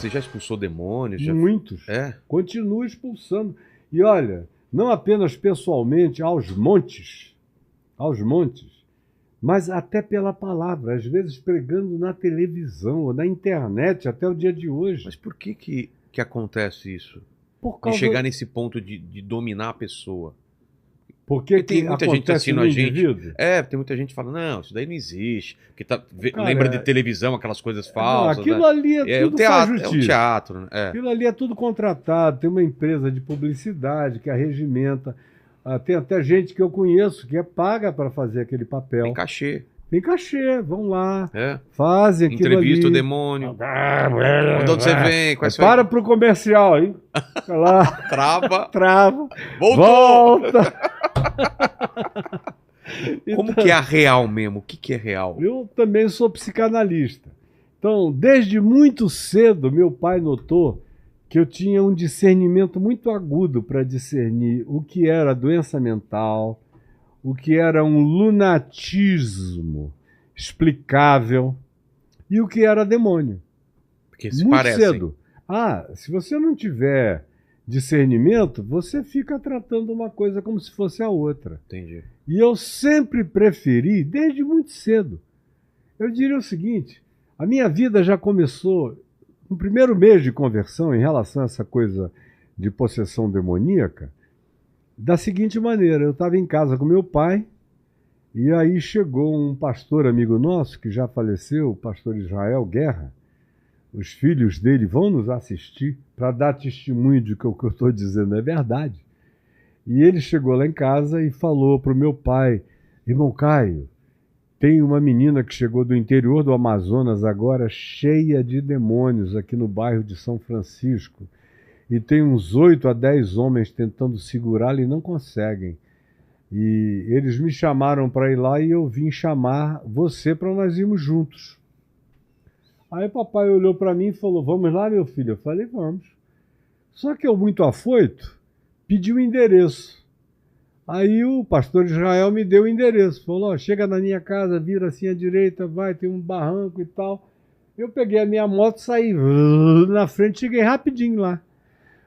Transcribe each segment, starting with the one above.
Você já expulsou demônios? Já... Muitos. É? Continua expulsando. E olha, não apenas pessoalmente, aos montes, mas até pela palavra, às vezes pregando na televisão ou na internet, até o dia de hoje. Mas por que acontece isso? Por De causa... chegar nesse ponto de dominar a pessoa? Por que Porque tem muita gente acontece assistindo no a gente. indivíduo? Tem muita gente que fala, não, isso daí não existe. Porque Cara, lembra de televisão, aquelas coisas não, falsas. aquilo Né? ali é O tudo teatro, faz é um justiça. teatro, né? Aquilo ali é tudo contratado, tem uma empresa de publicidade que arregimenta. Tem até gente que eu conheço que é paga para fazer aquele papel. Tem cachê. Tem cachê, vão lá, É. fazem aquilo Entrevista o ali. demônio. De onde você vem? Quais Para pro comercial, hein? Fica lá, Trava. trava, Voltou! volta. Como que é a real mesmo? O que é real? Eu também sou psicanalista. Então, desde muito cedo, meu pai notou que eu tinha um discernimento muito agudo para discernir o que era doença mental, o que era um lunatismo explicável e o que era demônio. Porque se Muito parecem. cedo. Se você não tiver discernimento, você fica tratando uma coisa como se fosse a outra. Entendi. E eu sempre preferi, desde muito cedo. Eu diria o seguinte, a minha vida já começou no primeiro mês de conversão em relação a essa coisa de possessão demoníaca, da seguinte maneira: eu estava em casa com meu pai, e aí chegou um pastor amigo nosso, que já faleceu, o pastor Israel Guerra. Os filhos dele vão nos assistir para dar testemunho de que o que eu estou dizendo é verdade. E ele chegou lá em casa e falou para o meu pai: irmão Caio, tem uma menina que chegou do interior do Amazonas agora, cheia de demônios, aqui no bairro de São Francisco. E tem uns 8 a 10 homens tentando segurá-la e não conseguem. E eles me chamaram para ir lá e eu vim chamar você para nós irmos juntos. Aí o papai olhou para mim e falou: vamos lá, meu filho? Eu falei: vamos. Só que eu, muito afoito, pedi o endereço. Aí o pastor Israel me deu o endereço. Falou: chega na minha casa, vira assim à direita, vai, tem um barranco e tal. Eu peguei a minha moto, saí na frente, cheguei rapidinho lá.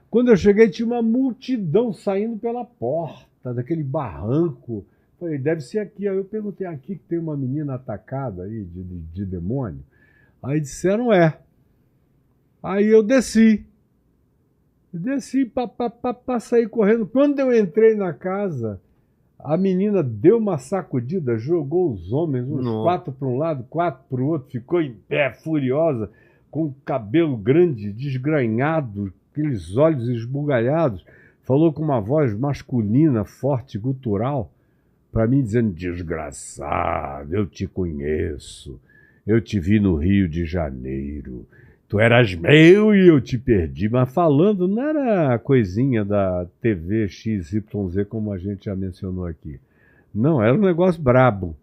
Quando eu cheguei, tinha uma multidão saindo pela porta daquele barranco. Falei: deve ser aqui. Aí eu perguntei: aqui que tem uma menina atacada aí de demônio? Aí disseram: é. Aí eu desci. Desci, saí correndo. Quando eu entrei na casa, a menina deu uma sacudida, jogou os homens, uns 4 para um lado, 4 para o outro, ficou em pé, furiosa, com o cabelo grande, desgranhado, aqueles olhos esbugalhados. Falou com uma voz masculina, forte, gutural, para mim, dizendo: desgraçado, eu te conheço. Eu te vi no Rio de Janeiro. Tu eras meu e eu te perdi. Mas falando, não era coisinha da TV XYZ, como a gente já mencionou aqui. Não, era um negócio brabo.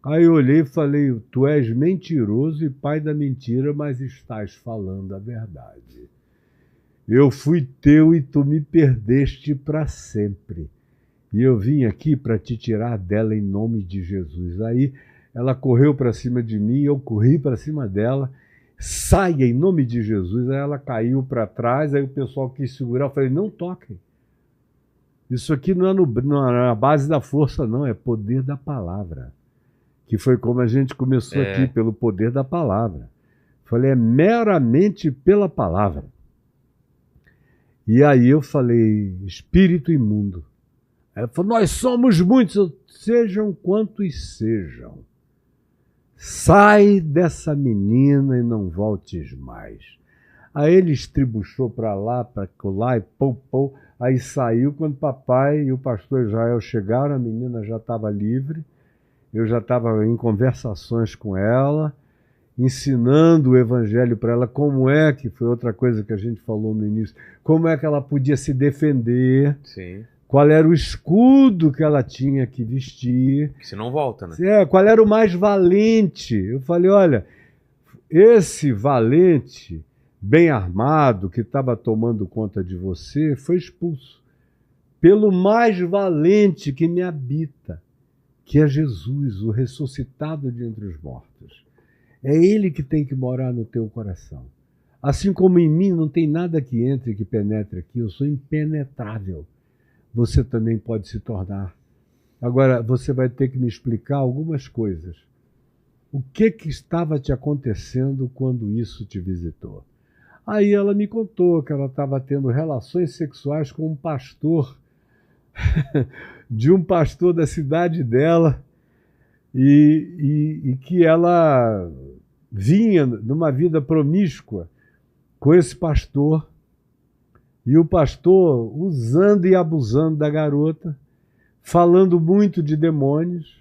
Aí eu olhei e falei: tu és mentiroso e pai da mentira, mas estás falando a verdade. Eu fui teu e tu me perdeste para sempre. E eu vim aqui para te tirar dela em nome de Jesus. Aí ela correu para cima de mim, eu corri para cima dela. Saia em nome de Jesus. Aí ela caiu para trás, aí o pessoal quis segurar. Eu falei: não toquem. Isso aqui não é na base da força, não, é poder da palavra. Que foi como a gente começou aqui, pelo poder da palavra. Eu falei: é meramente pela palavra. E aí eu falei: espírito imundo. Ela falou: nós somos muitos, sejam quantos sejam. Sai dessa menina e não voltes mais. Aí ele estribuchou para lá, para colar e pou. Aí saiu. Quando o papai e o pastor Israel chegaram, a menina já estava livre. Eu já estava em conversações com ela, ensinando o evangelho para ela, como é que, foi outra coisa que a gente falou no início, como é que ela podia se defender. Sim. Qual era o escudo que ela tinha que vestir. Que senão volta, né? Qual era o mais valente. Eu falei: olha, esse valente, bem armado, que estava tomando conta de você, foi expulso pelo mais valente que me habita, que é Jesus, o ressuscitado de entre os mortos. É ele que tem que morar no teu coração. Assim como em mim não tem nada que entre, que penetre aqui, eu sou impenetrável. Você também pode se tornar. Agora, você vai ter que me explicar algumas coisas. O que estava te acontecendo quando isso te visitou? Aí ela me contou que ela estava tendo relações sexuais com um pastor, de um pastor da cidade dela, e que ela vinha numa vida promíscua com esse pastor, e o pastor usando e abusando da garota, falando muito de demônios.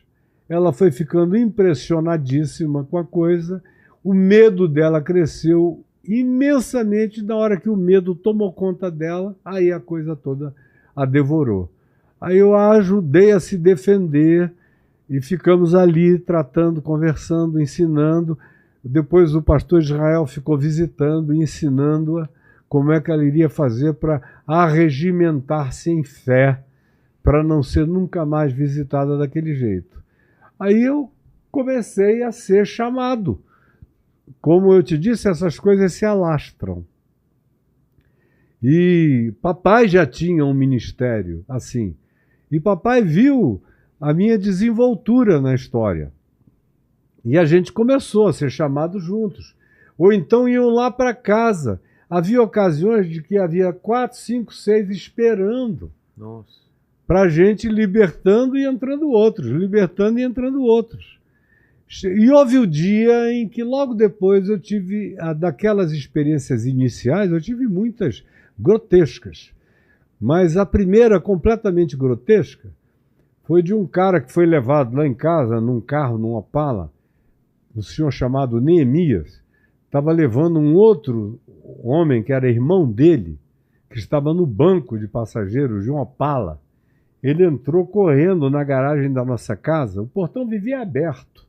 Ela foi ficando impressionadíssima com a coisa, o medo dela cresceu imensamente. Na hora que o medo tomou conta dela, aí a coisa toda a devorou. Aí eu a ajudei a se defender e ficamos ali tratando, conversando, ensinando. Depois o pastor Israel ficou visitando, ensinando-a como é que ela iria fazer para arregimentar-se em fé, para não ser nunca mais visitada daquele jeito. Aí eu comecei a ser chamado. Como eu te disse, essas coisas se alastram. E papai já tinha um ministério assim. E papai viu a minha desenvoltura na história. E a gente começou a ser chamado juntos. Ou então iam lá para casa. Havia ocasiões de que havia 4, 5, 6 esperando. Nossa. Para a gente libertando e entrando outros, libertando e entrando outros. E houve o dia em que logo depois eu tive, daquelas experiências iniciais, eu tive muitas grotescas. Mas a primeira, completamente grotesca, foi de um cara que foi levado lá em casa, num carro, num Opala, um senhor chamado Neemias, estava levando um outro homem, que era irmão dele, que estava no banco de passageiros de um Opala. Ele entrou correndo na garagem da nossa casa, o portão vivia aberto.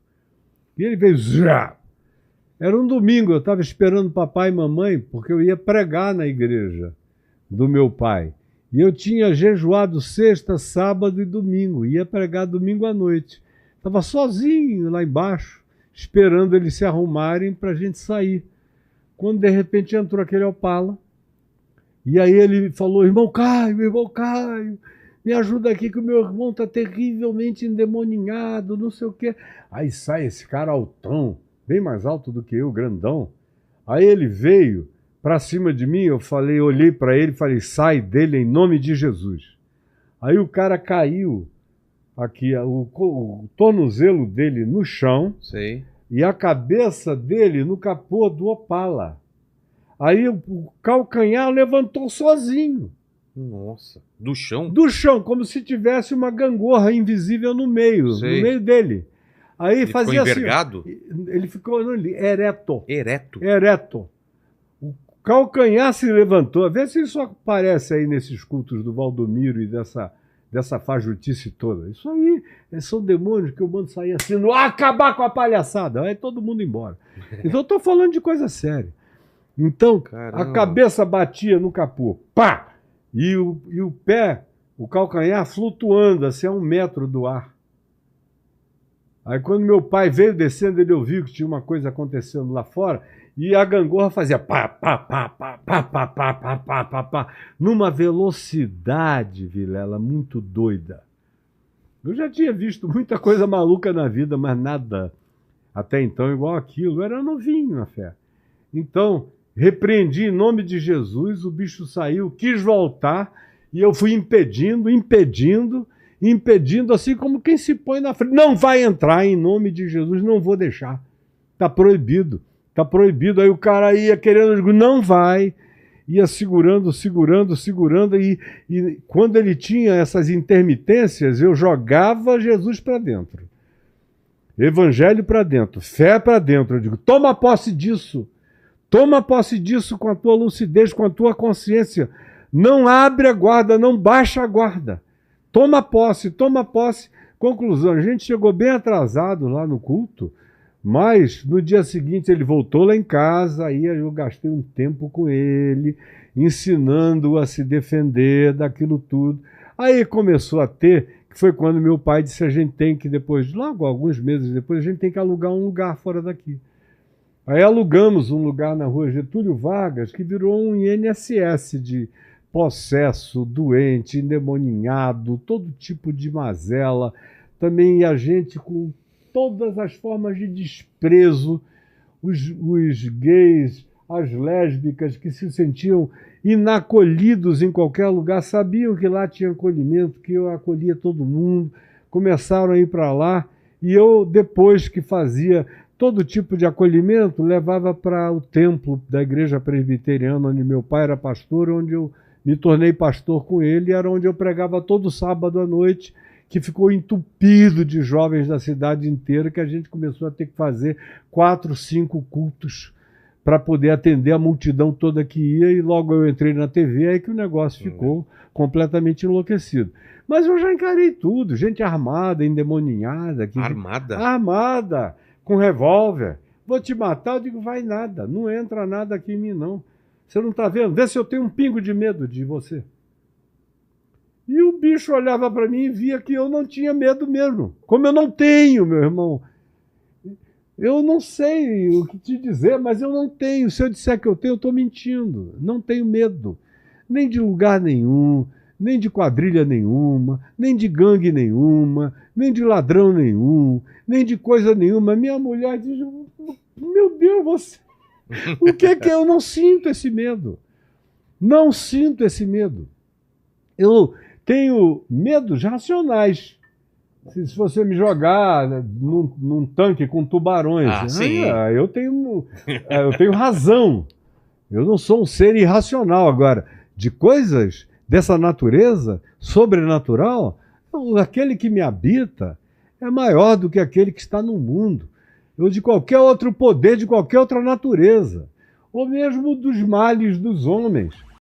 E ele veio... Zá! Era um domingo, eu estava esperando papai e mamãe, porque eu ia pregar na igreja do meu pai. E eu tinha jejuado sexta, sábado e domingo, ia pregar domingo à noite. Estava sozinho lá embaixo, esperando eles se arrumarem para a gente sair. Quando de repente entrou aquele Opala, e aí ele falou: irmão Caio, me ajuda aqui que o meu irmão está terrivelmente endemoninhado, não sei o quê. Aí sai esse cara altão, bem mais alto do que eu, grandão. Aí ele veio para cima de mim, olhei para ele e falei: sai dele em nome de Jesus. Aí o cara caiu, aqui, o tornozelo dele no chão. Sei. E a cabeça dele no capô do Opala. Aí o calcanhar levantou sozinho. Nossa. Do chão? Do chão, como se tivesse uma gangorra invisível no meio dele. Aí ele fazia ficou envergado? Assim. Ele ficou ereto. Ereto? Ereto. O calcanhar se levantou. Vê se isso aparece aí nesses cultos do Valdomiro e dessa fajutice toda. Isso aí são demônios que eu mando sair assim, acabar com a palhaçada. Aí todo mundo embora. Então eu estou falando de coisa séria. Então, caramba, a cabeça batia no capô. Pá! E o pé, o calcanhar flutuando assim a 1 metro do ar. Aí quando meu pai veio descendo, ele ouviu que tinha uma coisa acontecendo lá fora e a gangorra fazia pá, pá, pá, pá, pá, pá, pá, pá, pá, pá, pá, numa velocidade, Vilela, muito doida. Eu já tinha visto muita coisa maluca na vida, mas nada até então igual aquilo. Eu era novinho na fé. Então, repreendi em nome de Jesus, o bicho saiu, quis voltar, e eu fui impedindo, assim como quem se põe na frente. Não vai entrar em nome de Jesus, não vou deixar. Está proibido, está proibido. Aí o cara ia querendo, eu digo, não vai. Ia segurando, e quando ele tinha essas intermitências, eu jogava Jesus para dentro. Evangelho para dentro, fé para dentro. Eu digo, toma posse disso. Toma posse disso com a tua lucidez, com a tua consciência. Não abre a guarda, não baixa a guarda. Toma posse, toma posse. Conclusão, a gente chegou bem atrasado lá no culto, mas no dia seguinte ele voltou lá em casa, aí eu gastei um tempo com ele, ensinando-o a se defender daquilo tudo. Aí começou a ter, que foi quando meu pai disse, a gente tem que logo alguns meses depois, a gente tem que alugar um lugar fora daqui. Aí alugamos um lugar na rua Getúlio Vargas que virou um INSS de possesso, doente, endemoninhado, todo tipo de mazela. Também a gente com todas as formas de desprezo, os gays, as lésbicas que se sentiam inacolhidos em qualquer lugar, sabiam que lá tinha acolhimento, que eu acolhia todo mundo, começaram a ir para lá, e eu, depois que fazia todo tipo de acolhimento, levava para o templo da igreja presbiteriana, onde meu pai era pastor, onde eu me tornei pastor com ele, era onde eu pregava todo sábado à noite, que ficou entupido de jovens da cidade inteira, que a gente começou a ter que fazer 4, 5 cultos para poder atender a multidão toda que ia, e logo eu entrei na TV, aí que o negócio ficou completamente enlouquecido. Mas eu já encarei tudo, gente armada, endemoninhada. Armada? Armada, com revólver. Vou te matar, eu digo, vai nada, não entra nada aqui em mim não. Você não está vendo? Vê se eu tenho um pingo de medo de você. E o bicho olhava para mim e via que eu não tinha medo mesmo. Como eu não tenho, meu irmão. Eu não sei o que te dizer, mas eu não tenho. Se eu disser que eu tenho, eu estou mentindo. Não tenho medo. Nem de lugar nenhum, nem de quadrilha nenhuma, nem de gangue nenhuma, nem de ladrão nenhum, nem de coisa nenhuma. Minha mulher diz, meu Deus, você... o que é que eu não sinto esse medo? Não sinto esse medo. Eu tenho medos racionais. Se você me jogar num tanque com tubarões, eu tenho razão. Eu não sou um ser irracional. Agora, de coisas dessa natureza, sobrenatural, aquele que me habita é maior do que aquele que está no mundo. Ou de qualquer outro poder, de qualquer outra natureza. Ou mesmo dos males dos homens.